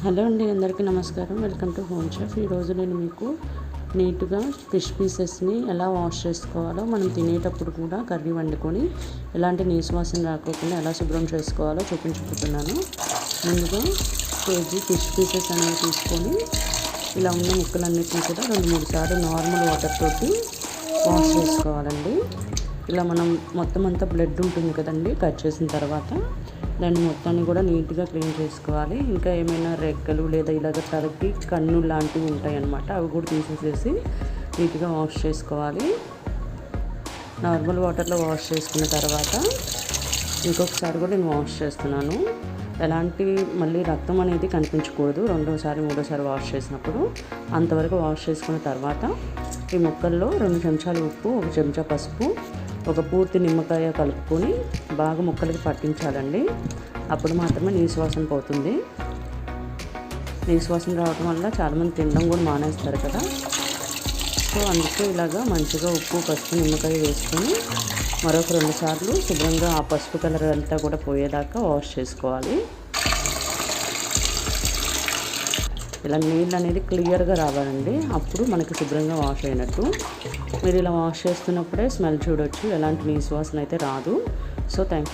Hello అండి, అందరికీ నమస్కారం. Welcome to home chef. ఈరోజు నేను మీకు నీట్గా ఫిష్ పీసెస్ని ఎలా వాష్ చేసుకోవాలో, మనం తినేటప్పుడు కూడా కర్రీ వండుకొని ఎలాంటి నీసు వాసన రాకోకుండా ఎలా శుభ్రం చేసుకోవాలో చూపించుకుంటున్నాను. ముందుగా కేజీ ఫిష్ పీసెస్ అనేవి తీసుకొని ఇలా ఉన్న ముక్కలన్నిటిని కూడా 2-3 సార్లు నార్మల్ వాటర్ తోటి వాష్ చేసుకోవాలండి. ఇలా మనం మొత్తం అంతా బ్లడ్ ఉంటుంది కదండి, కట్ చేసిన తర్వాత దాన్ని మొత్తాన్ని కూడా నీట్గా క్లీన్ చేసుకోవాలి. ఇంకా ఏమైనా రెక్కలు లేదా ఇలాగ తలకి కన్ను లాంటివి ఉంటాయి అన్నమాట, అవి కూడా తీసేసేసి నీట్గా వాష్ చేసుకోవాలి. నార్మల్ వాటర్లో వాష్ చేసుకున్న తర్వాత ఇంకొకసారి కూడా నేను వాష్ చేస్తున్నాను. ఎలాంటి మళ్ళీ రక్తం అనేది కనిపించకూడదు. మూడోసారి వాష్ చేసినప్పుడు అంతవరకు వాష్ చేసుకున్న తర్వాత ఈ ముక్కల్లో 2 చెంచాలు ఉప్పు, 1 చెంచా పసుపు, ఒక పూర్తి నిమ్మకాయ కలుపుకొని బాగా ముక్కలకి పట్టించాలండి. అప్పుడు మాత్రమే నీసు వాసన పోతుంది. నీసు వాసన రావడం వల్ల చాలామంది తినడం కూడా మానేస్తారు కదా. సో అందుకే ఇలాగా మంచిగా ఉప్పు, పసుపు, నిమ్మకాయ వేసుకొని మరొక 2 సార్లు శుభ్రంగా ఆ పసుపు కలర్ అంతా కూడా పోయేదాకా వాష్ చేసుకోవాలి. ఇలా నీళ్ళు అనేది క్లియర్గా రావాలండి, అప్పుడు మనకి శుభ్రంగా వాష్ అయినట్టు. మీరు ఇలా వాష్ చేస్తున్నప్పుడే స్మెల్ చూడొచ్చు, ఎలాంటి నీసు వాసన అయితే రాదు. So thank you.